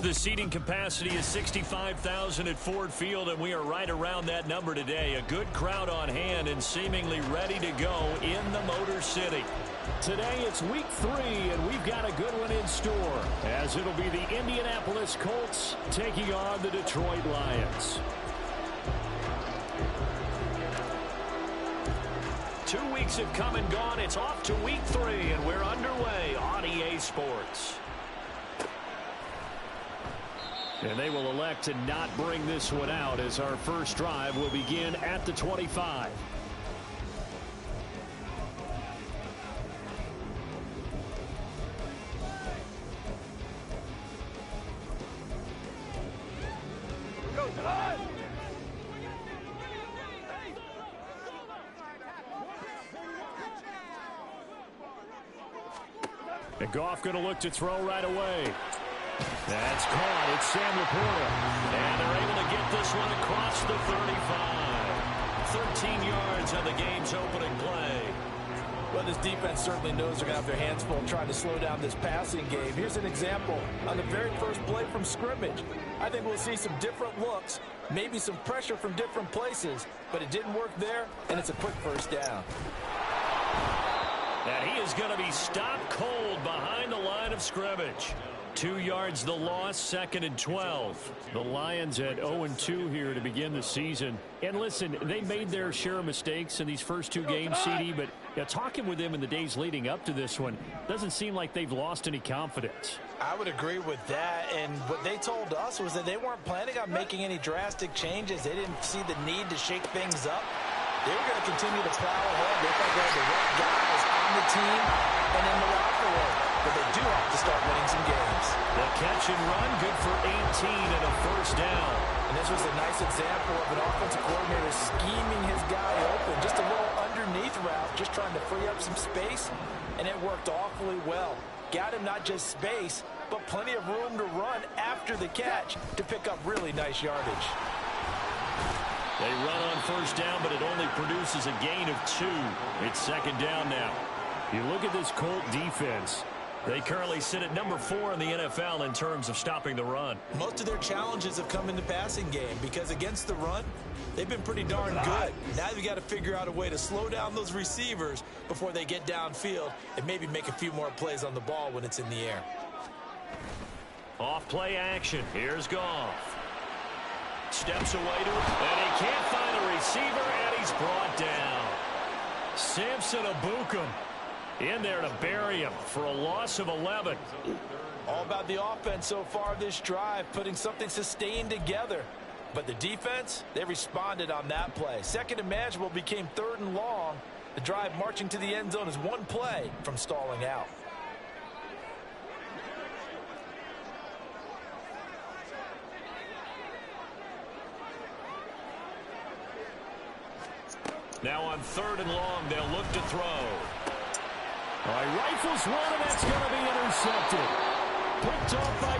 The seating capacity is 65,000 at Ford Field, and we are right around that number today. A good crowd on hand and seemingly ready to go in the Motor City. Today it's week 3, and we've got a good one in store, as it'll be the Indianapolis Colts taking on the Detroit Lions. 2 weeks have come and gone. It's off to week 3, and we're underway on EA Sports. And they will elect to not bring this one out, as our first drive will begin at the 25. And Goff going to look to throw right away. That's caught. It's Sam Laporta. And they're able to get this one across the 35. 13 yards on the game's opening play. Well, this defense certainly knows they're going to have their hands full trying to slow down this passing game. Here's an example on the very first play from scrimmage. I think we'll see some different looks, maybe some pressure from different places, but it didn't work there, and it's a quick first down. And he is going to be stopped cold behind the line of scrimmage. 2 yards the loss, 2nd and 12. The Lions at 0-2 here to begin the season. And listen, they made their share of mistakes in these first 2 games, CD, but talking with them in the days leading up to this one, doesn't seem like they've lost any confidence. I would agree with that, and what they told us was that they weren't planning on making any drastic changes. They didn't see the need to shake things up. They were going to continue to plow ahead. They thought they had the right guys on the team and in the locker room. But they do have to start winning some games. The catch and run, good for 18 and a first down. And this was a nice example of an offensive coordinator scheming his guy open. Just a little underneath route, just trying to free up some space. And it worked awfully well. Got him not just space, but plenty of room to run after the catch to pick up really nice yardage. They run on first down, but it only produces a gain of 2. It's 2nd down now. You look at this Colt defense. They currently sit at number 4 in the NFL in terms of stopping the run. Most of their challenges have come in the passing game because against the run, they've been pretty darn good. Now they've got to figure out a way to slow down those receivers before they get downfield and maybe make a few more plays on the ball when it's in the air. Off play action. Here's Goff. Steps away to it, and he can't find a receiver, and he's brought down. Samson Abukum in there to bury him for a loss of 11. All about the offense so far this drive, putting something sustained together. But the defense, they responded on that play. 2nd and manageable became 3rd and long. The drive marching to the end zone is 1 play from stalling out. Now on 3rd and long, they'll look to throw. All right, rifles one, and that's going to be intercepted. Picked off by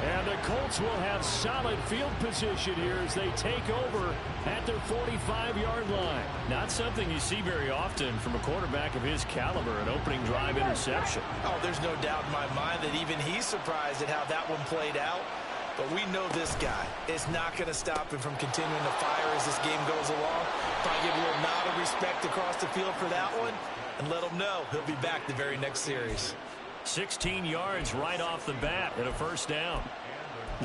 And the Colts will have solid field position here as they take over at their 45-yard line. Not something you see very often from a quarterback of his caliber, an opening drive interception. Oh, there's no doubt in my mind that even he's surprised at how that one played out. But we know this guy is not going to stop him from continuing to fire as this game goes along. Probably give a little nod of respect across the field for that one and let him know he'll be back the very next series. 16 yards right off the bat and a first down.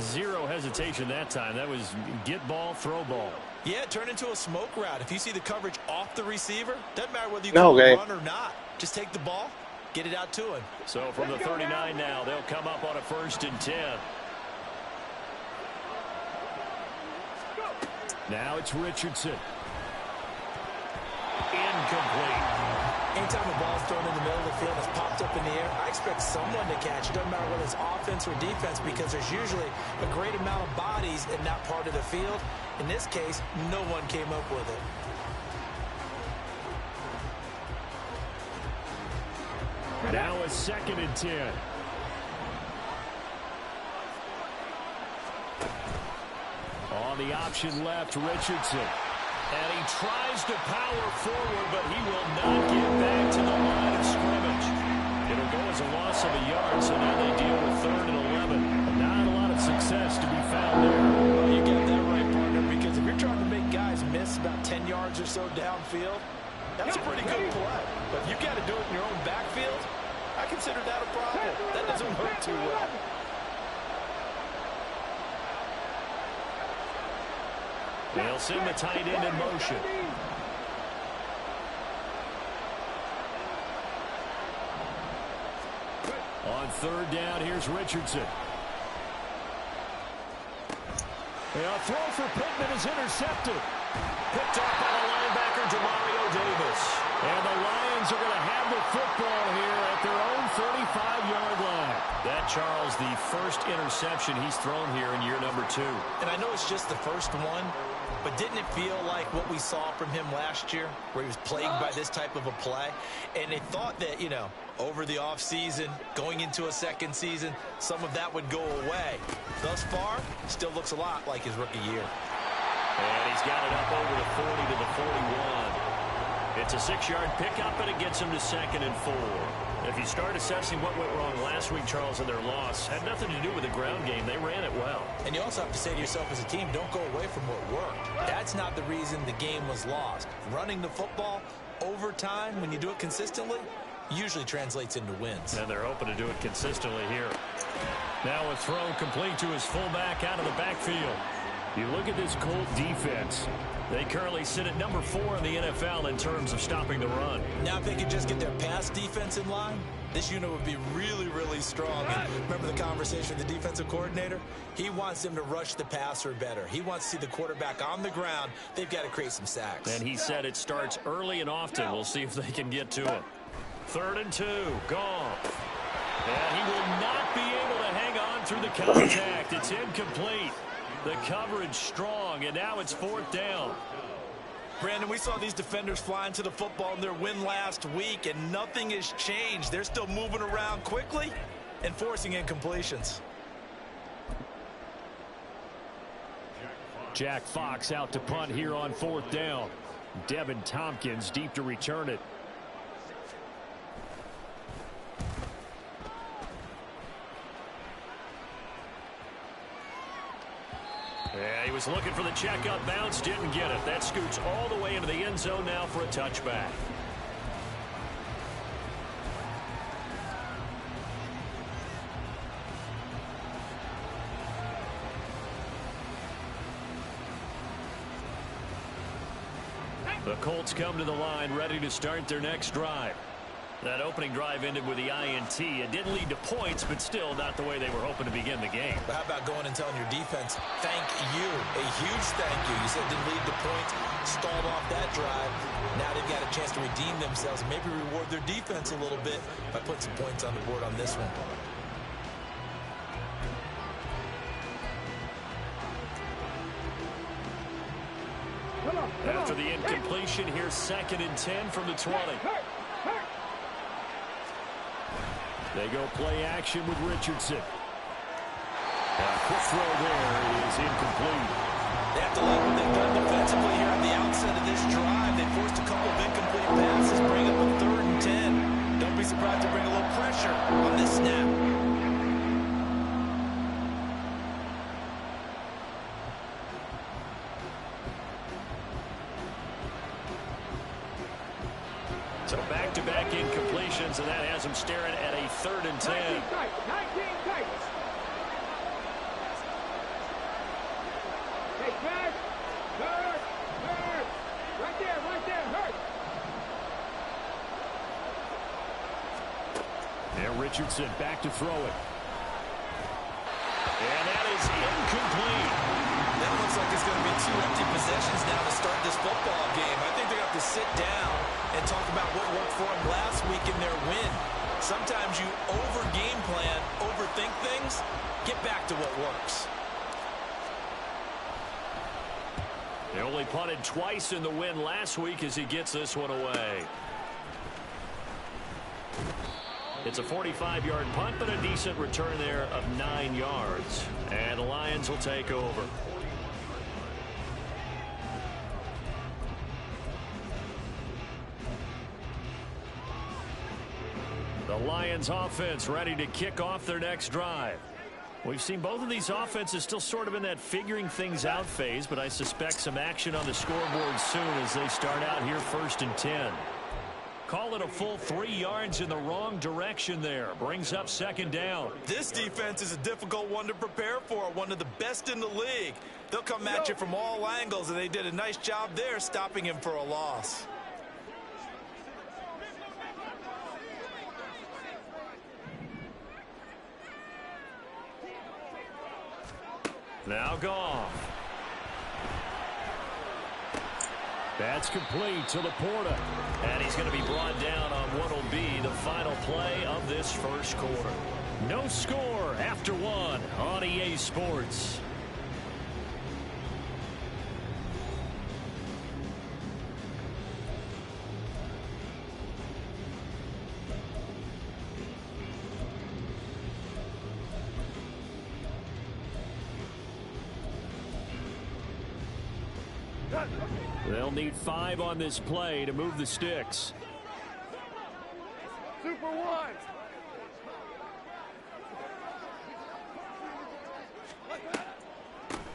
Zero hesitation that time. That was get ball, throw ball. Yeah, it turned into a smoke route. If you see the coverage off the receiver, doesn't matter whether you call a run or not. Just take the ball, get it out to him. So from the 39 now, they'll come up on a 1st and 10. Now it's Richardson. Incomplete. Anytime a ball's thrown in the middle of the field, it's popped up in the air, I expect someone to catch it. Doesn't matter whether it's offense or defense, because there's usually a great amount of bodies in that part of the field. In this case, no one came up with it. Now a 2nd and 10. On the option left, Richardson. And he tries to power forward, but he will not get back to the line of scrimmage. It'll go as a loss of a yard, so now they deal with 3rd and 11. Not a lot of success to be found there. Well, you got that right, partner, because if you're trying to make guys miss about 10 yards or so downfield, that's a pretty good play. But if you've got to do it in your own backfield, I consider that a problem. That doesn't work too well. They'll send the tight end in motion. On 3rd down, here's Richardson. A throw for Pittman is intercepted. Picked up by the linebacker, Demario Davis. And the Lions are going to have the football here at their own 35-yard line. That, Charles, the first interception he's thrown here in year number 2. And I know it's just the first one, but didn't it feel like what we saw from him last year, where he was plagued by this type of a play? And they thought that, you know, over the offseason, going into a second season, some of that would go away. Thus far, still looks a lot like his rookie year. And he's got it up over the 40 to the 41. It's a 6-yard pickup, and it gets him to 2nd and 4. If you start assessing what went wrong last week, Charles, in their loss, had nothing to do with the ground game. They ran it well. And you also have to say to yourself as a team, don't go away from what worked. That's not the reason the game was lost. Running the football over time, when you do it consistently, usually translates into wins. And they're hoping to do it consistently here. Now a throw complete to his fullback out of the backfield. You look at this Colt defense. They currently sit at number 4 in the NFL in terms of stopping the run. Now if they could just get their pass defense in line, this unit would be really, really strong. And remember the conversation with the defensive coordinator? He wants them to rush the passer better. He wants to see the quarterback on the ground. They've got to create some sacks. And he said it starts early and often. We'll see if they can get to it. 3rd and 2. Gone. And he will not be able to hang on through the contact. It's incomplete. The coverage strong, and now it's 4th down. Brandon, we saw these defenders flying to the football in their win last week, and nothing has changed. They're still moving around quickly and forcing incompletions. Jack Fox out to punt here on 4th down. Devin Tompkins deep to return it. Yeah, he was looking for the checkup bounce, didn't get it. That scoots all the way into the end zone now for a touchback. The Colts come to the line ready to start their next drive. That opening drive ended with the INT. It didn't lead to points, but still not the way they were hoping to begin the game. But how about going and telling your defense, thank you, a huge thank you. You said it didn't lead to points, stalled off that drive. Now they've got a chance to redeem themselves, maybe reward their defense a little bit by putting some points on the board on this one. After the incompletion, here's 2nd and 10 from the 20. They go play action with Richardson. A quick throw there is incomplete. They have to like what they've done defensively here on the outset of this drive. They forced a couple of incomplete passes, bring up a 3rd and 10. Don't be surprised to bring a little pressure on this snap. So back-to-back incompletions, and that has him staring at a 3rd and 10. 19 tights. Hey, Hurt. Right there, Hurt. And Richardson back to throw it. And that is incomplete. That looks like it's going to be 2 empty possessions now to start this football game. I think they're going to have to sit down and talk about what worked for them last week in their win. Sometimes you over-game plan, overthink things. Get back to what works. They only punted twice in the win last week as he gets this one away. It's a 45-yard punt, but a decent return there of 9 yards. And the Lions will take over. The Lions offense ready to kick off their next drive. We've seen both of these offenses still sort of in that figuring things out phase, but I suspect some action on the scoreboard soon as they start out here 1st and 10. Call it a full 3 yards in the wrong direction there. Brings up 2nd down. This defense is a difficult one to prepare for, one of the best in the league. They'll come at you from all angles, and they did a nice job there stopping him for a loss. Now Goff. That's complete to Laporta. And he's going to be brought down on what will be the final play of this first quarter. No score after 1 on EA Sports. They'll need 5 on this play to move the sticks. Super 1.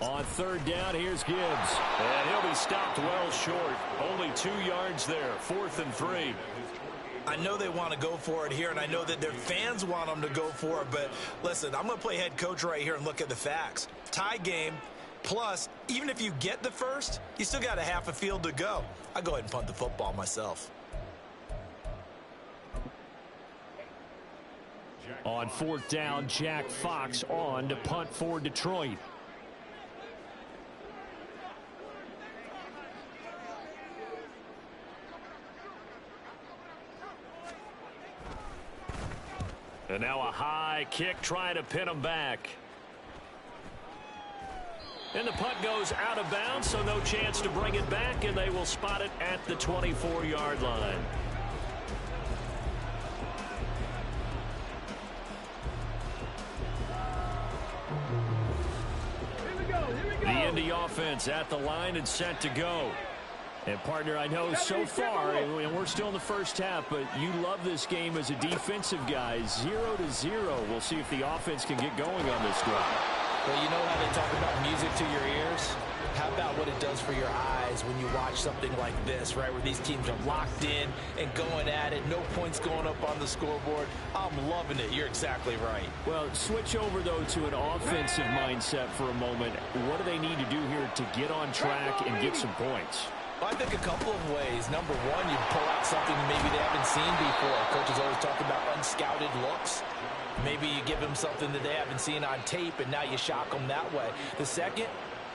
On 3rd down, here's Gibbs. And he'll be stopped well short. Only 2 yards there. 4th and 3. I know they want to go for it here, and I know that their fans want them to go for it. But listen, I'm going to play head coach right here and look at the facts. Tie game. Plus, even if you get the first, you still got a half a field to go. I'll go ahead and punt the football myself. On 4th down, Jack Fox on to punt for Detroit. And now a high kick trying to pin him back. And the punt goes out of bounds, so no chance to bring it back, and they will spot it at the 24-yard line. The Indy offense at the line and set to go. And, partner, I know so far, and we're still in the first half, but you love this game as a defensive guy. 0-0. We'll see if the offense can get going on this drive. Well, you know how they talk about music to your ears? How about what it does for your eyes when you watch something like this, right, where these teams are locked in and going at it, no points going up on the scoreboard? I'm loving it. You're exactly right. Well, switch over, though, to an offensive mindset for a moment. What do they need to do here to get on track and get some points? Well, I think a couple of ways. Number one, you pull out something maybe they haven't seen before. Coaches always talk about unscouted looks. Maybe you give them something that they haven't seen on tape, and now you shock them that way. The second,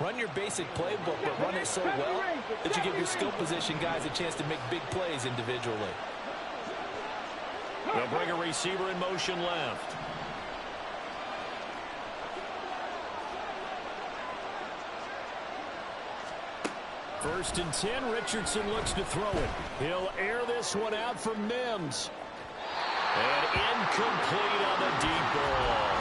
run your basic playbook, but run it so well that you give your skill position guys a chance to make big plays individually. They'll bring a receiver in motion left. First and 10, Richardson looks to throw it. He'll air this one out for Mims. And incomplete on the deep ball.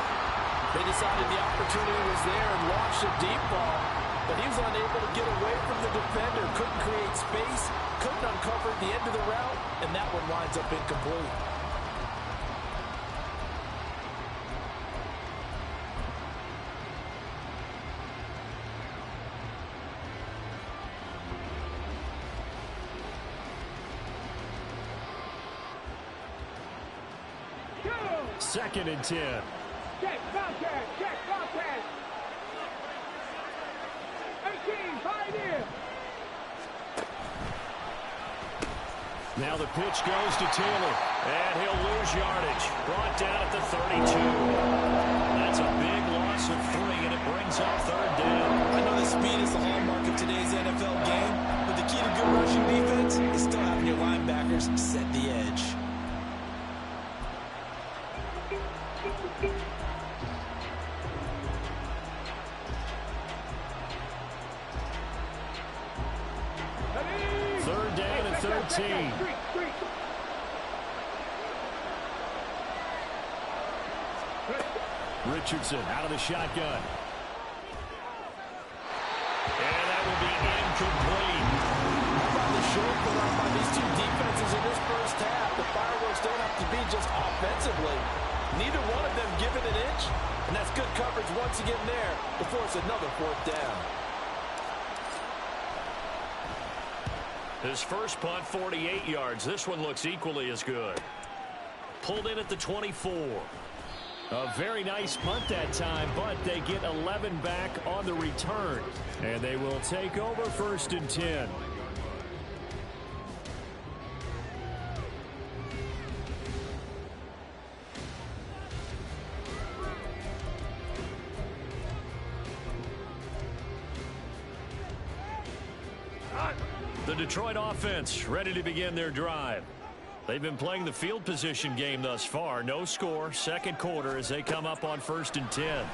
They decided the opportunity was there and launched a deep ball, but he was unable to get away from the defender, couldn't create space, couldn't uncover the end of the route, and that one winds up incomplete. Second and 10. Check, Bobcat, check, Bobcat. 18, pioneer. Now the pitch goes to Taylor, and he'll lose yardage. Brought down at the 32. That's a big loss of 3, and it brings up third down. I know that speed is the hallmark of today's NFL game, but the key to good rushing defense is still having your linebackers set the edge. Third down and 13. Richardson out of the shotgun. And that will be incomplete. How about the show put on by these two defenses in this first half? The fireworks don't have to be just offensively. Neither one of them give it an inch, and that's good coverage once again there before it's another fourth down. His first punt, 48 yards. This one looks equally as good. Pulled in at the 24. A very nice punt that time, but they get 11 back on the return. And they will take over first and 10. The Detroit offense ready to begin their drive. They've been playing the field position game thus far. No score, second quarter as they come up on first and 10.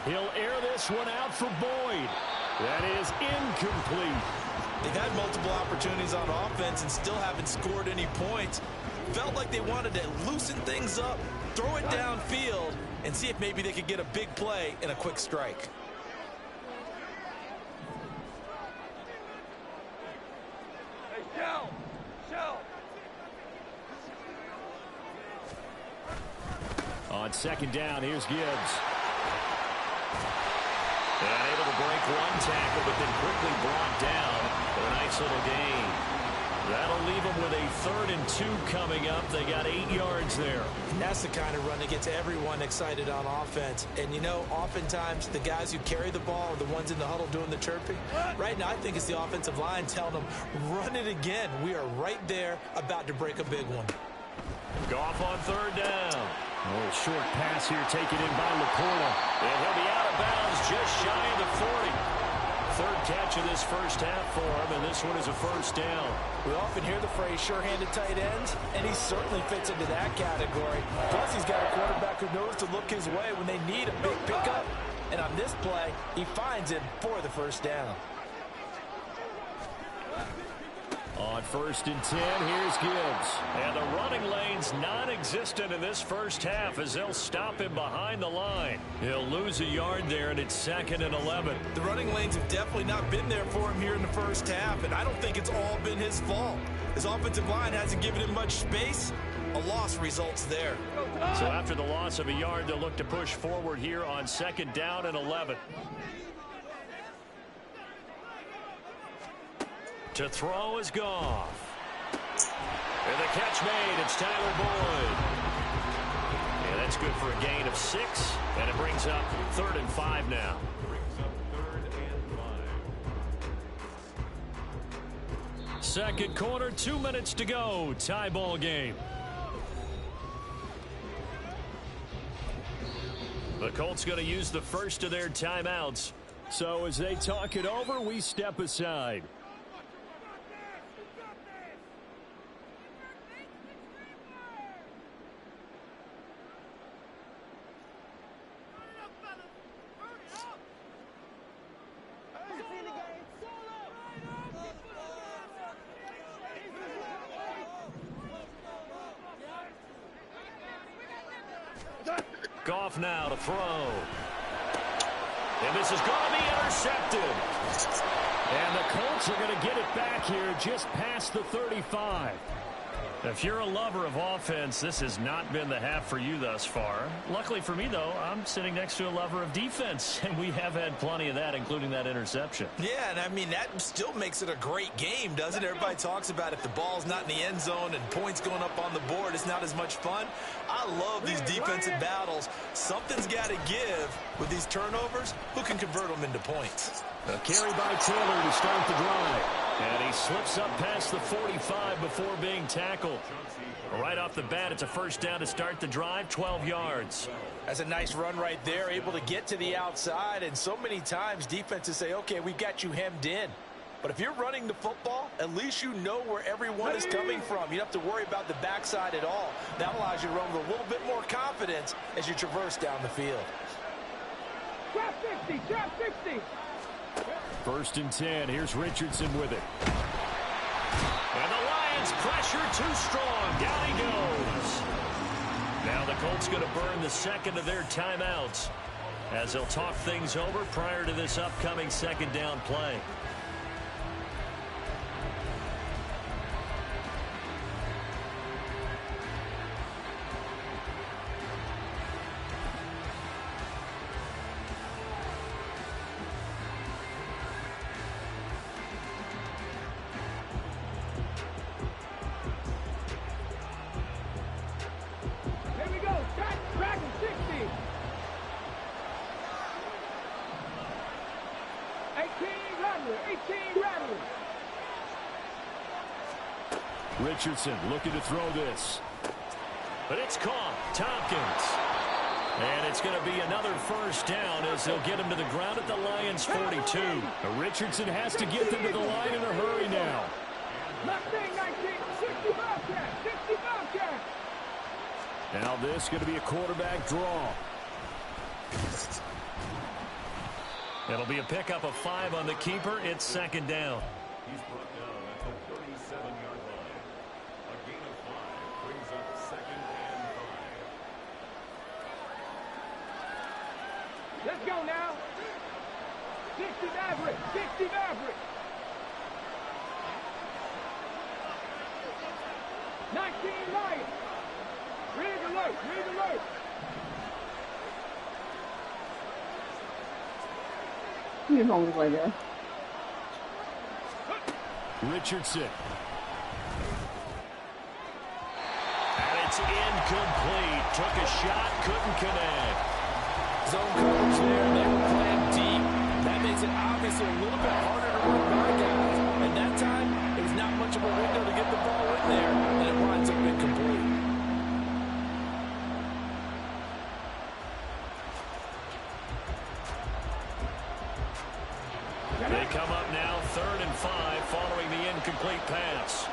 He'll air this one out for Boyd. That is incomplete. They've had multiple opportunities on offense and still haven't scored any points. Felt like they wanted to loosen things up, throw it downfield, and see if maybe they could get a big play and a quick strike. On second down, here's Gibbs. And able to break one tackle, but then quickly brought down for a nice little gain. That'll leave them with a 3rd and 2 coming up. They got 8 yards there. That's the kind of run that gets everyone excited on offense. And, you know, oftentimes the guys who carry the ball are the ones in the huddle doing the chirping. Right now, I think it's the offensive line telling them, run it again. We are right there about to break a big one. Goff on third down. Oh, short pass here taken in by Laporta. And he'll be out of bounds just shy of the 40. Third catch of this first half for him, and this one is a first down. We often hear the phrase sure-handed tight ends, and he certainly fits into that category. Plus, he's got a quarterback who knows to look his way when they need a big pickup. And on this play, he finds it for the first down. On first and 10, here's Gibbs. And the running lane's non-existent in this first half as they'll stop him behind the line. He'll lose a yard there, and it's 2nd and 11. The running lanes have definitely not been there for him here in the first half, and I don't think it's all been his fault. His offensive line hasn't given him much space. A loss results there. So after the loss of a yard, they'll look to push forward here on 2nd down and 11. To throw is Goff. And the catch made. It's Tyler Boyd. Yeah, that's good for a gain of 6. And it brings up 3rd and 5 now. Second quarter, 2 minutes to go. Tie ball game. The Colts going to use the first of their timeouts. So as they talk it over, we step aside. off now to throw. And this is going to be intercepted. And the Colts are going to get it back here just past the 35. If you're a lover of offense, this has not been the half for you thus far. Luckily for me, though, I'm sitting next to a lover of defense, and we have had plenty of that, including that interception. Yeah, and I mean, that still makes it a great game, doesn't it? Everybody talks about if the ball's not in the end zone and points going up on the board, it's not as much fun. I love these defensive battles. Something's got to give with these turnovers. Who can convert them into points? A carry by Taylor to start the drive. And he slips up past the 45 before being tackled. Right off the bat, it's a first down to start the drive, 12 yards. That's a nice run right there, able to get to the outside. And so many times defenses say, okay, we've got you hemmed in. But if you're running the football, at least you know where everyone is coming from. You don't have to worry about the backside at all. That allows you to run with a little bit more confidence as you traverse down the field. Drop 60, drop 60. First and 10. Here's Richardson with it. And the Lions pressure too strong. Down he goes. Now the Colts going to burn the second of their timeouts as they'll talk things over prior to this upcoming second down play. Richardson looking to throw this. But it's caught. Tompkins. And it's going to be another first down as they'll get him to the ground at the Lions' 42. Richardson has to get them to the line in a hurry now. Now this is going to be a quarterback draw. It'll be a pickup of 5 on the keeper. It's second down. He's brought down at the 37-yard line. A gain of 5 brings up second and 5. Let's go now. 60 Maverick, 60 Maverick. 19 Lions. Rig alert, rig alert. You're wrong like that. Richardson. And it's incomplete. Took a shot, couldn't connect. Zone coverage there. They were playing deep. That makes it obviously a little bit harder to run by guys. And that time, it was not much of a window to get the ball in there, and it winds up incomplete. They come up now, 3rd and 5, following the incomplete pass.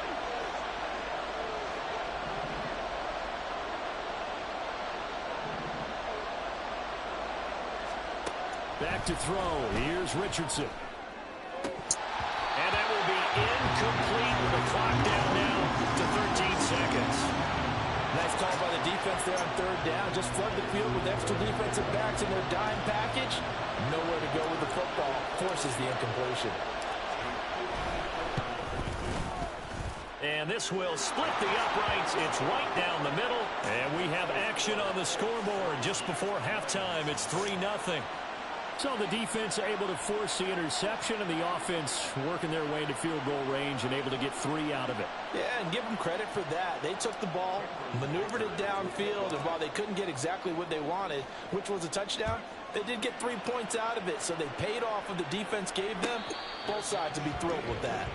Back to throw. Here's Richardson. And that will be incomplete with the clock down now to 13 seconds. Nice call by the defense there on 3rd down. Just flood the field with extra defensive backs in their dime package. Nowhere to go with the football. Forces the incompletion. And this will split the uprights. It's right down the middle. And we have action on the scoreboard just before halftime. It's 3-0. So the defense able to force the interception, and the offense working their way into field goal range and able to get 3 out of it. Yeah, and give them credit for that. They took the ball, maneuvered it downfield, and while they couldn't get exactly what they wanted, which was a touchdown, they did get 3 points out of it. So they paid off what the defense gave them. Both sides to be thrilled with that.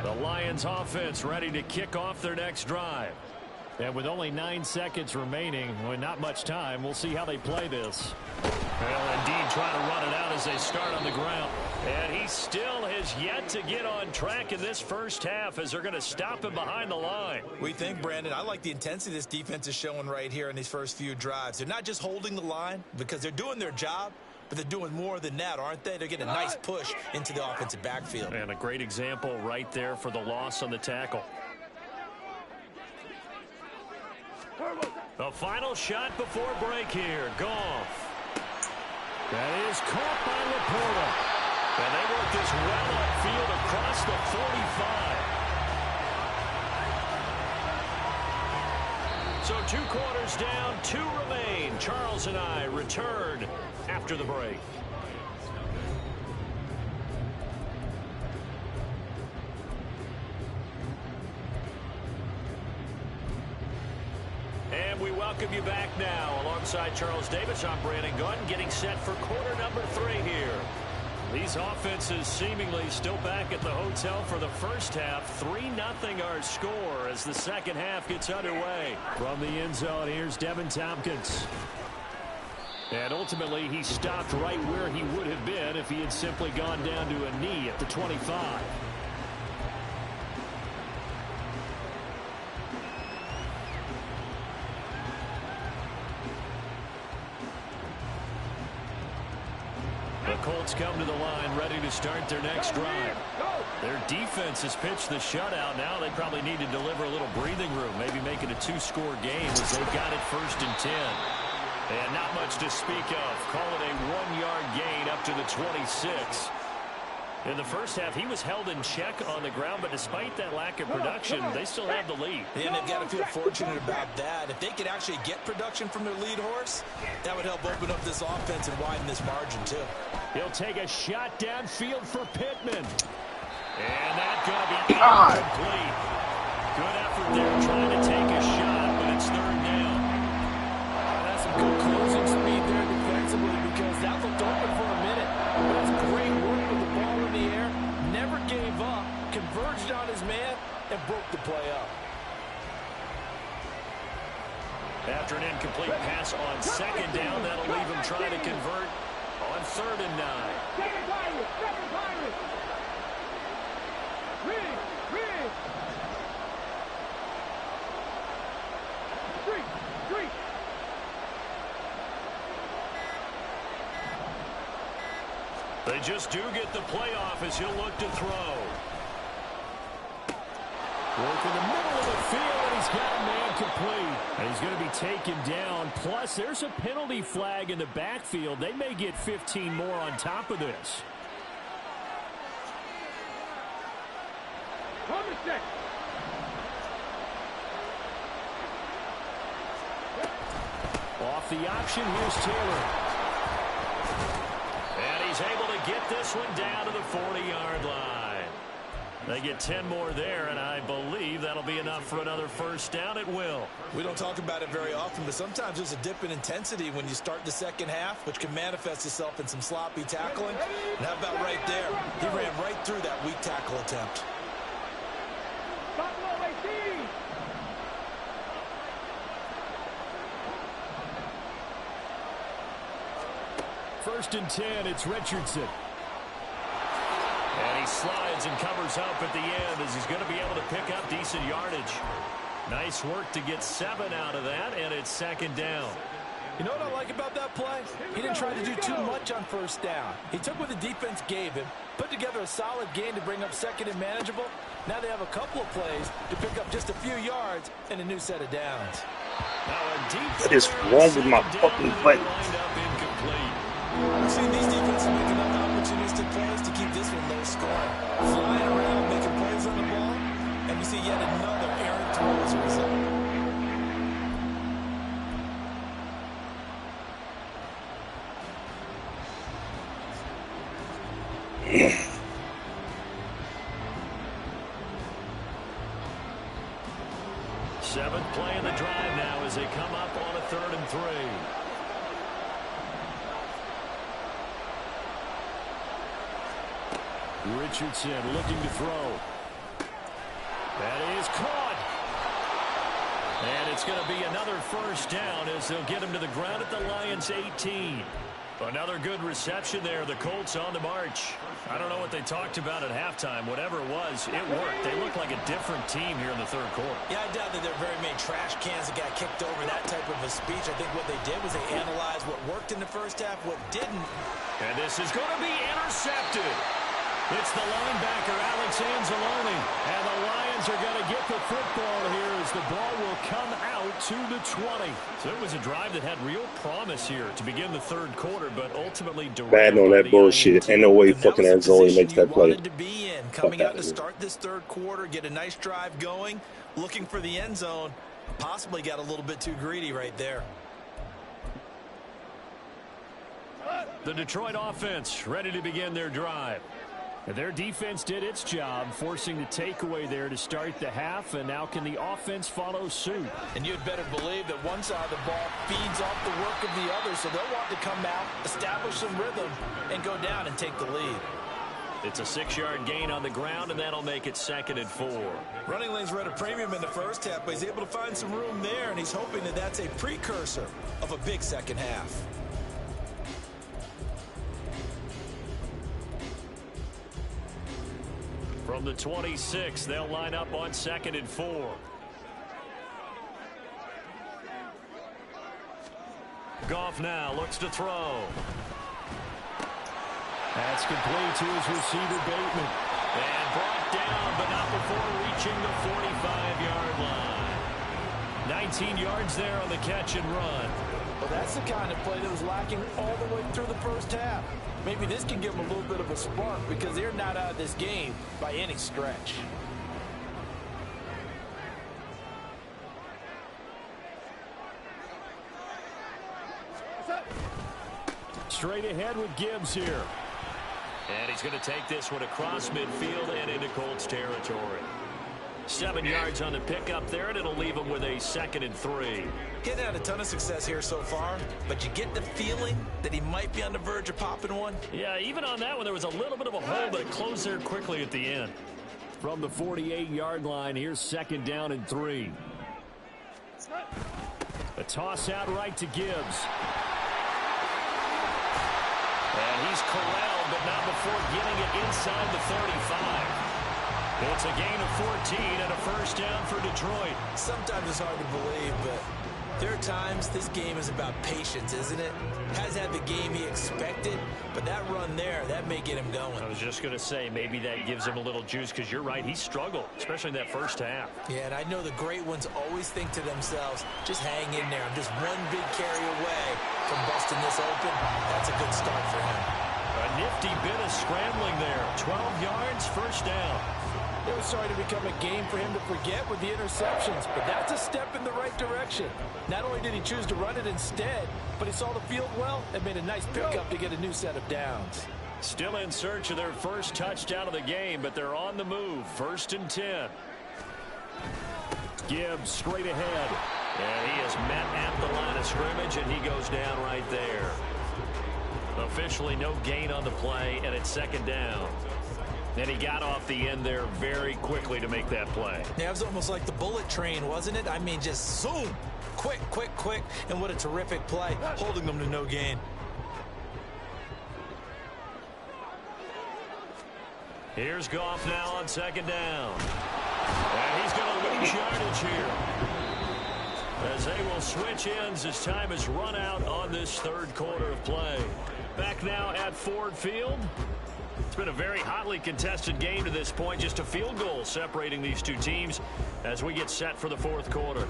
The Lions offense ready to kick off their next drive. And with only 9 seconds remaining, with not much time, we'll see how they play this. Well, indeed, trying to run it out as they start on the ground. And he still has yet to get on track in this first half as they're going to stop him behind the line. We think, Brandon, I like the intensity this defense is showing right here in these first few drives. They're not just holding the line because they're doing their job, but they're doing more than that, aren't they? They're getting a nice push into the offensive backfield. And a great example right there for the loss on the tackle. The final shot before break here. Goff. That is caught by Laporta. And they work this well upfield across the 45. So 2 quarters down, 2 remain. Charles and I return after the break. And we welcome you back now. Alongside Charles Davis, I'm Brandon Gaudin, getting set for quarter number 3 here. These offenses seemingly still back at the hotel for the first half. 3-0 our score as the second half gets underway. From the end zone, here's Devin Tompkins. And ultimately, he stopped right where he would have been if he had simply gone down to a knee at the 25. The Colts come to the line ready to start their next drive. Their defense has pitched the shutout. Now they probably need to deliver a little breathing room, maybe make it a 2-score game as they've got it 1st and 10. And not much to speak of. Call it a 1-yard gain up to the 26. In the first half, he was held in check on the ground, but despite that lack of production, they still have the lead. And they've got to feel fortunate about that. If they could actually get production from their lead horse, that would help open up this offense and widen this margin, too. He'll take a shot downfield for Pittman. And that going to be incomplete. Good effort there trying to take a shot, but it's 3rd down. That's some good closing speed there defensively because that looked open for a minute. But that's great work with the ball in the air. Never gave up, converged on his man, and broke the play up. After an incomplete pass on 2nd down, that'll leave him trying to convert on 3rd and 9. Second Pirates! Read! Street! They just do get the playoff as he'll look to throw. Work in the middle of the field, and he's got a man complete. And he's going to be taken down. Plus, there's a penalty flag in the backfield. They may get 15 more on top of this. Off the option, here's Taylor. And he's able to get this one down to the 40-yard line. They get 10 more there, and I believe that'll be enough for another 1st down. It will. We don't talk about it very often, but sometimes there's a dip in intensity when you start the second half, which can manifest itself in some sloppy tackling. And how about right there? He ran right through that weak tackle attempt. First and 10, it's Richardson. And he slides and covers up at the end as he's going to be able to pick up decent yardage. Nice work to get 7 out of that, and it's 2nd down. You know what I like about that play? He didn't try to do too much on 1st down. He took what the defense gave him, put together a solid game to bring up 2nd and manageable. Now they have a couple of plays to pick up just a few yards and a new set of downs. What is wrong with my fucking butt? We've seen these defenses make enough opportunistic plays to keep this one low scoring. Flying around, making plays on the ball, and we see yet another errant throw as a result. Seventh play in the drive now as they come up on a 3rd and 3. Richardson looking to throw. That is caught. And it's going to be another 1st down as they'll get him to the ground at the Lions' 18. Another good reception there. The Colts on the march. I don't know what they talked about at halftime. Whatever it was, it worked. They look like a different team here in the third quarter. Yeah, I doubt that there are very many trash cans that got kicked over, that type of a speech. I think what they did was they analyzed what worked in the first half, what didn't. And this is going to be intercepted. It's the linebacker, Alex Anzalone. And the Lions are going to get the football here as the ball will come out to the 20. So it was a drive that had real promise here to begin the third quarter, but ultimately Bad on that bullshit. Ain't no way fucking Anzalone makes that play. To be in, coming out to start this third quarter, get a nice drive going, looking for the end zone. Possibly got a little bit too greedy right there. The Detroit offense ready to begin their drive. Their defense did its job, forcing the takeaway there to start the half, and now can the offense follow suit? And you'd better believe that one side of the ball feeds off the work of the other, so they'll want to come out, establish some rhythm, and go down and take the lead. It's a 6-yard gain on the ground, and that'll make it 2nd and 4. Running lanes were at a premium in the first half, but he's able to find some room there, and he's hoping that that's a precursor of a big second half. From the 26, they'll line up on 2nd and 4. Goff now looks to throw. That's complete to his receiver, Bateman. And brought down, but not before reaching the 45-yard line. 19 yards there on the catch and run. Well, that's the kind of play that was lacking all the way through the first half. Maybe this can give them a little bit of a spark because they're not out of this game by any stretch. Straight ahead with Gibbs here. And he's going to take this one across midfield and into Colts territory. 7 yards on the pickup there, and it'll leave him with a 2nd and 3. Getting had a ton of success here so far, but you get the feeling that he might be on the verge of popping one. Yeah, even on that one, there was a little bit of a hole, but it closed there quickly at the end. From the 48-yard line, here's 2nd down and 3. A toss out right to Gibbs. And he's corralled, but not before getting it inside the 35. It's a gain of 14 and a first down for Detroit. Sometimes it's hard to believe, but there are times this game is about patience, isn't it? Has had the game he expected, but that run there, that may get him going. I was just going to say, maybe that gives him a little juice, because you're right, he struggled, especially in that first half. Yeah, and I know the great ones always think to themselves, just hang in there. I'm just one big carry away from busting this open. That's a good start for him. A nifty bit of scrambling there. 12 yards, first down. It was starting to become a game for him to forget with the interceptions, but that's a step in the right direction. Not only did he choose to run it instead, but he saw the field well and made a nice pickup to get a new set of downs. Still in search of their first touchdown of the game, but they're on the move. 1st and 10. Gibbs straight ahead. And he is met at the line of scrimmage, and he goes down right there. Officially no gain on the play, and it's 2nd down. And he got off the end there very quickly to make that play. Yeah, it was almost like the bullet train, wasn't it? I mean, just zoom. Quick, quick, quick. And what a terrific play, holding them to no gain. Here's Goff now on 2nd down. And he's going to lose yardage here, as they will switch ends as time has run out on this third quarter of play. Back now at Ford Field. It's been a very hotly contested game to this point. Just a field goal separating these two teams as we get set for the fourth quarter.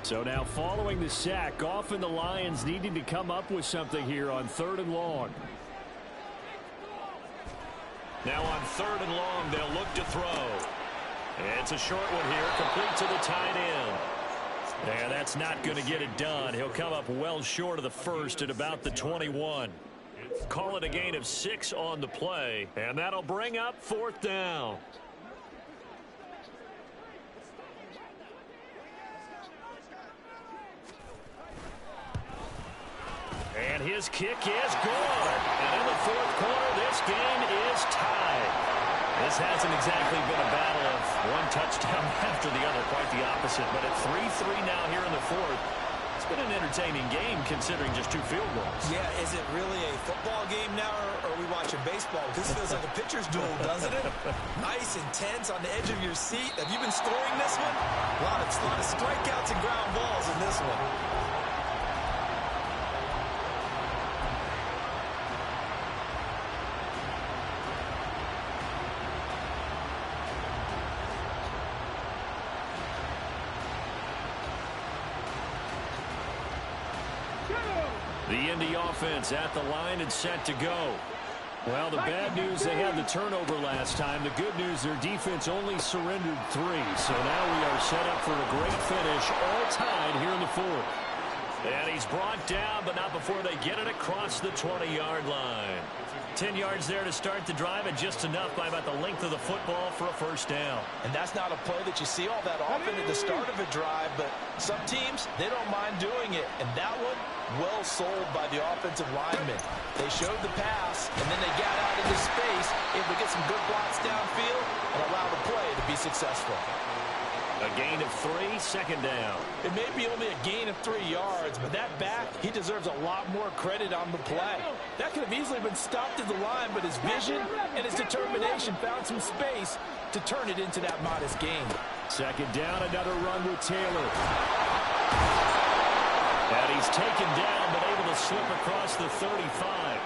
So now following the sack, Goff and the Lions needing to come up with something here on 3rd and long. Now on 3rd and long, they'll look to throw. It's a short one here, complete to the tight end. Yeah, that's not going to get it done. He'll come up well short of the first at about the 21. Call it a gain of 6 on the play, and that'll bring up 4th down. And his kick is good. And in the 4th quarter, this game is tied. This hasn't exactly been a battle of one touchdown after the other, quite the opposite. But at 3-3 now here in the 4th, it's been an entertaining game considering just 2 field goals. Yeah, is it really a football game now, or are we watching baseball? This feels like a pitcher's duel, doesn't it? Nice, intense, on the edge of your seat. Have you been scoring this one? A lot of strikeouts and ground balls in this one. The Indy offense at the line and set to go. Well, the bad news, they had the turnover last time. The good news, their defense only surrendered 3. So now we are set up for a great finish, all tied here in the 4th. And he's brought down, but not before they get it across the 20-yard line. 10 yards there to start the drive, and just enough by about the length of the football for a 1st down. And that's not a play that you see all that often at the start of a drive, but some teams, they don't mind doing it. And that one, well sold by the offensive lineman. They showed the pass, and then they got out into space, able to get some good blocks downfield and allow the play to be successful. A gain of 3, 2nd down. It may be only a gain of 3 yards, but that back, he deserves a lot more credit on the play. That could have easily been stopped at the line, but his vision and his determination found some space to turn it into that modest gain. 2nd down, another run with Taylor. And he's taken down, but able to slip across the 35.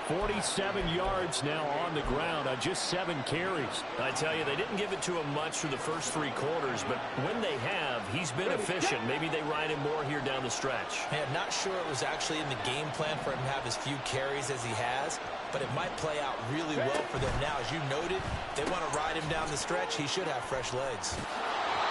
47 yards now on the ground on just 7 carries. I tell you, they didn't give it to him much for the first 3 quarters, but when they have, he's been efficient. Maybe they ride him more here down the stretch. Hey, I'm not sure it was actually in the game plan for him to have as few carries as he has, but it might play out really well for them now. As you noted, they want to ride him down the stretch. He should have fresh legs.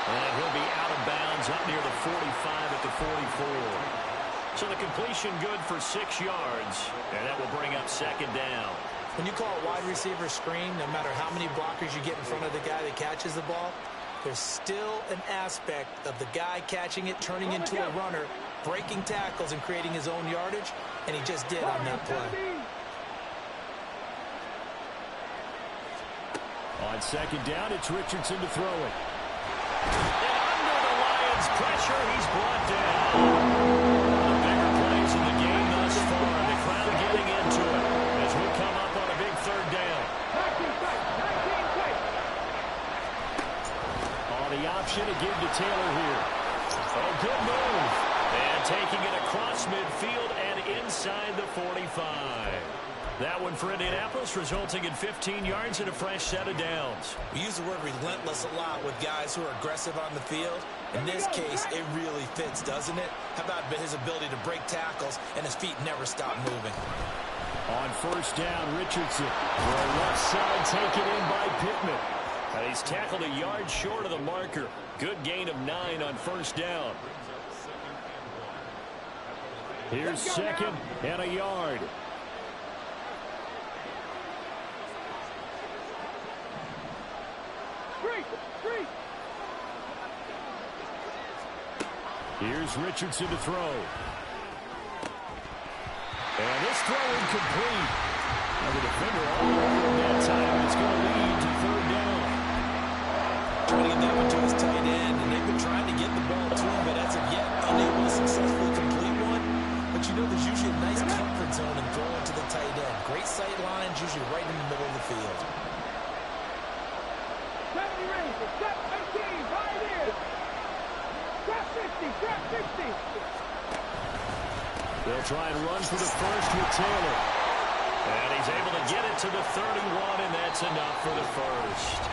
And he'll be out of bounds up near the 45 at the 44. So the completion good for 6 yards, and that will bring up 2nd down. When you call a wide receiver screen, no matter how many blockers you get in front of the guy that catches the ball, there's still an aspect of the guy catching it, turning into a runner, breaking tackles and creating his own yardage, and he just did on that play. On 2nd down, it's Richardson to throw it. And under the Lions' pressure, he's brought down. In the game thus far, the crowd getting into it as we come up on a big 3rd down. On the option to give to Taylor here. Oh, good move. And taking it across midfield and inside the 45. That one for Indianapolis, resulting in 15 yards and a fresh set of downs. We use the word relentless a lot with guys who are aggressive on the field. In this case, it really fits, doesn't it? How about his ability to break tackles and his feet never stop moving? On 1st down, Richardson. For a left side taken in by Pittman. And he's tackled a yard short of the marker. Good gain of 9 on 1st down. Here's 2nd and a yard. Here's Richardson to throw. And this throw incomplete. Now the defender all over that time. It's going to lead to 3rd down. Trying to get that one to his tight end, and they've been trying to get the ball to him, but as of yet, unable to successfully complete one. But you know there's usually a nice comfort zone in throwing to the tight end. Great sight lines, usually right in the middle of the field. They'll try and run for the 1st with Taylor. And he's able to get it to the 31, and that's enough for the 1st.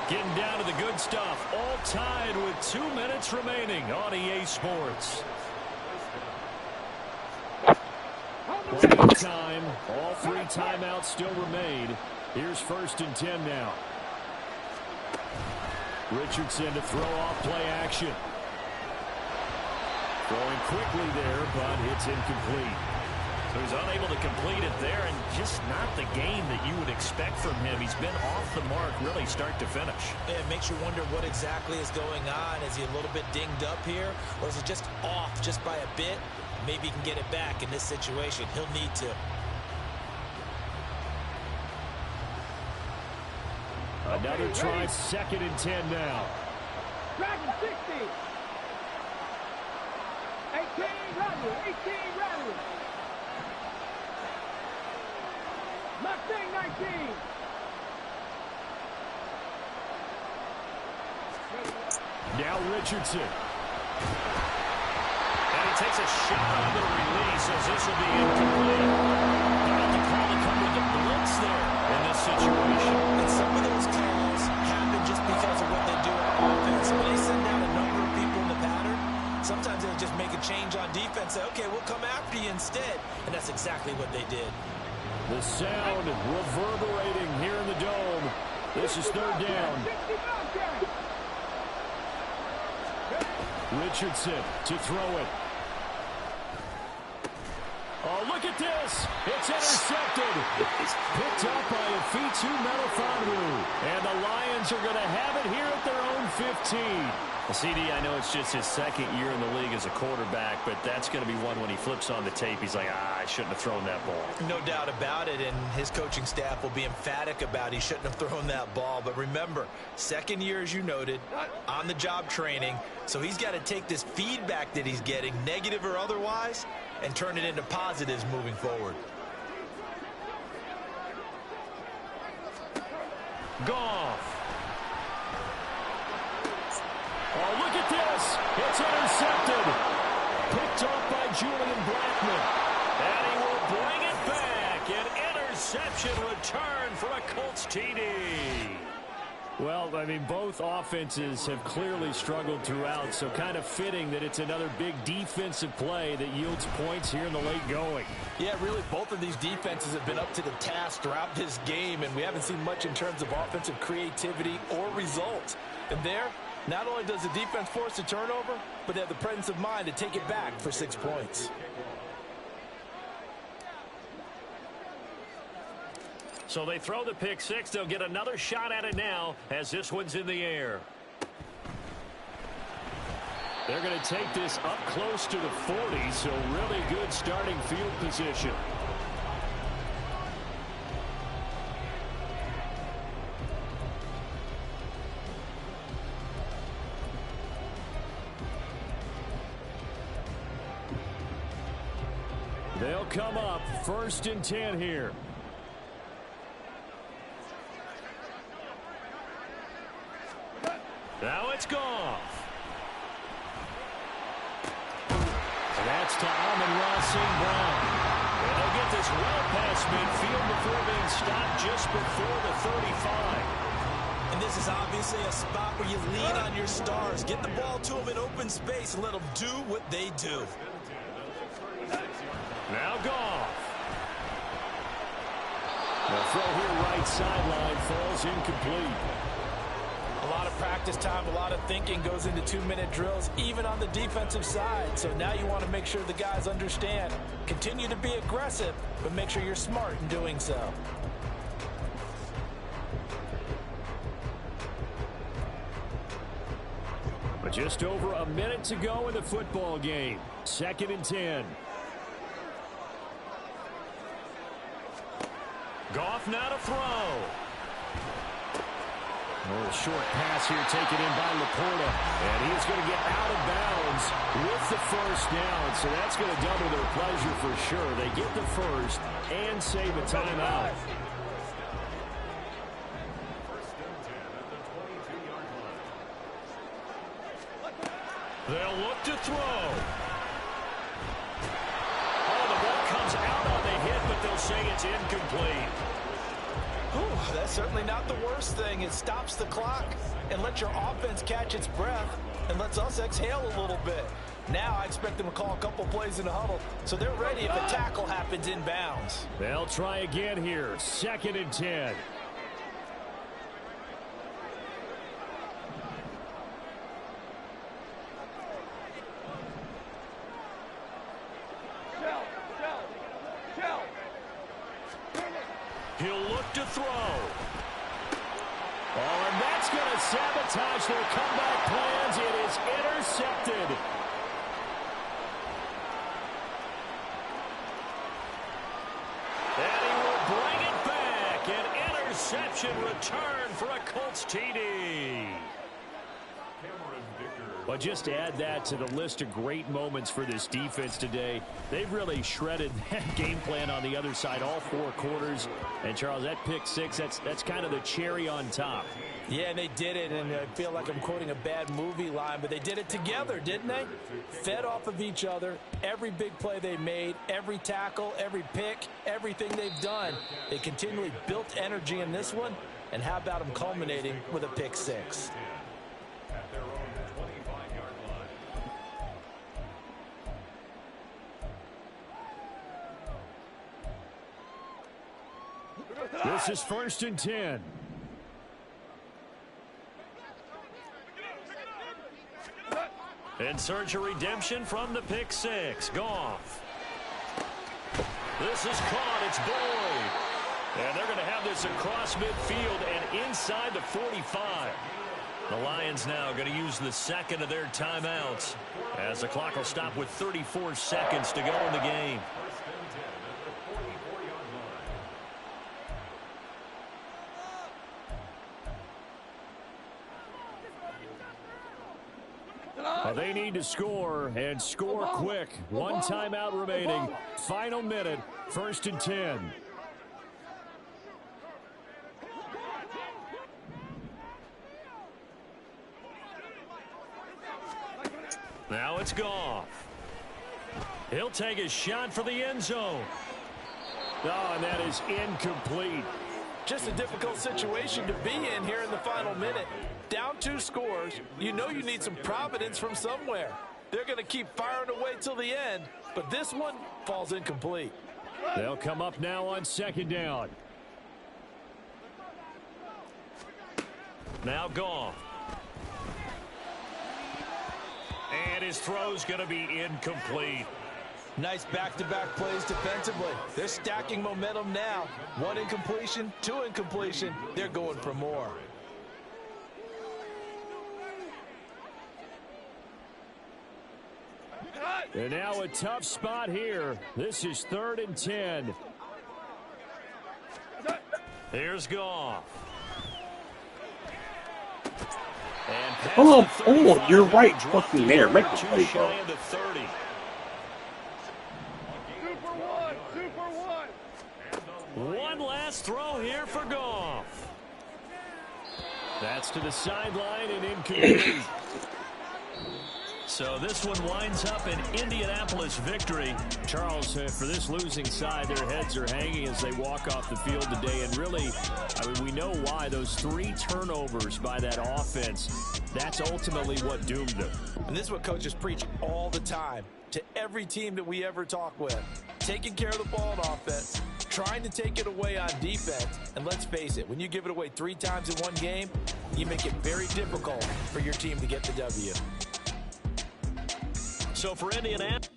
Getting down to the good stuff. All tied with 2 minutes remaining on EA Sports. Plenty of time. All 3 timeouts still remain. Here's 1st and 10 now. Richardson to throw off play action. Throwing quickly there, but it's incomplete. Who's unable to complete it there, and just not the game that you would expect from him. He's been off the mark really start to finish. Yeah, it makes you wonder what exactly is going on. Is he a little bit dinged up here, or is it just off just by a bit? Maybe he can get it back in this situation. He'll need to. Another try, 2nd and 10 now. Dragon 60. 18 Radley. 18 Radley. Mustang 19. Now Richardson. And he takes a shot on the release as this will be incomplete. They have to call to come with the blitz there in this situation. And some of those calls happen just because of what they do on offense. When they send down a number of people in the pattern, sometimes they'll just make a change on defense. Say, okay, we'll come after you instead. And that's exactly what they did. The sound reverberating here in the dome. This is 3rd down. Richardson to throw it. Oh, look at this. It's intercepted. Picked up by Afitu Melifonwu. And the Lions are going to have it here at their own 15. Well, CD, I know it's just his 2nd year in the league as a quarterback, but that's going to be one when he flips on the tape. He's like, I shouldn't have thrown that ball. No doubt about it, and his coaching staff will be emphatic about he shouldn't have thrown that ball. But remember, 2nd year, as you noted, on-the-job training, so he's got to take this feedback that he's getting, negative or otherwise, and turn it into positives moving forward. Goff. Oh, look at this. It's intercepted. Picked off by Julian Blackman. And he will bring it back. An interception return for a Colts TD. Well, I mean, both offenses have clearly struggled throughout, so kind of fitting that it's another big defensive play that yields points here in the late going. Yeah, really, both of these defenses have been up to the task throughout this game, and we haven't seen much in terms of offensive creativity or results. And there, not only does the defense force a turnover, but they have the presence of mind to take it back for 6 points. So they throw the pick six. They'll get another shot at it now as this one's in the air. They're going to take this up close to the 40, so really good starting field position. They'll come up 1st and 10 here. Now it's Goff. And that's to Amon-Ra St. Brown. And they'll get this well past midfield before being stopped just before the 35. And this is obviously a spot where you lean on your stars. Get the ball to them in open space and let them do what they do. Now Goff. The throw here right sideline falls incomplete. A lot of practice time, a lot of thinking goes into 2-minute drills, even on the defensive side. So now you want to make sure the guys understand. Continue to be aggressive, but make sure you're smart in doing so. But just over a minute to go in the football game. 2nd and 10. Goff now to throw. A little short pass here taken in by Laporta. And he's going to get out of bounds with the 1st down. So that's going to double their pleasure for sure. They get the 1st and save a timeout. They'll look to throw. Oh, the ball comes out on the hit, but they'll say it's incomplete. Whew, that's certainly not the worst thing. It stops the clock and lets your offense catch its breath and lets us exhale a little bit. Now I expect them to call a couple plays in the huddle, so they're ready if a tackle happens in bounds. They'll try again here. 2nd and 10. to throw. Oh, and that's going to sabotage their comeback plans. It is intercepted. And he will bring it back. An interception return for a Colts TD. Well, just add that to the list of great moments for this defense today. They've really shredded that game plan on the other side all 4 quarters. And, Charles, that pick 6, that's kind of the cherry on top. Yeah, and they did it, and I feel like I'm quoting a bad movie line, but they did it together, didn't they? Fed off of each other, every big play they made, every tackle, every pick, everything they've done. They continually built energy in this one, and how about them culminating with a pick 6? This is 1st and 10. In search of redemption from the pick 6. Goff. This is caught. It's Boyd. And they're going to have this across midfield and inside the 45. The Lions now going to use the second of their timeouts as the clock will stop with 34 seconds to go in the game. They need to score, and score quick. 1 timeout remaining. Final minute, 1st and 10. Now it's Goff. He'll take a shot for the end zone. Oh, and that is incomplete. Just a difficult situation to be in here in the final minute. Down 2 scores, you know you need some providence from somewhere. They're going to keep firing away till the end, but this one falls incomplete. They'll come up now on 2nd down. Now Goff. And his throw's going to be incomplete. Nice back-to-back plays defensively. They're stacking momentum now. 1 incompletion, 2 incompletion. They're going for more. And now a tough spot here. This is 3rd and 10. Here's Goff. Oh, you're right. Fucking there. Make the play, bro. One last throw here for Goff. That's to the sideline and incomplete. So this one winds up an Indianapolis victory. Charles, for this losing side, their heads are hanging as they walk off the field today. And really, I mean, we know why. Those 3 turnovers by that offense, that's ultimately what doomed them. And this is what coaches preach all the time to every team that we ever talk with. Taking care of the ball on offense, trying to take it away on defense. And let's face it, when you give it away 3 times in one game, you make it very difficult for your team to get the W. So for Indianapolis.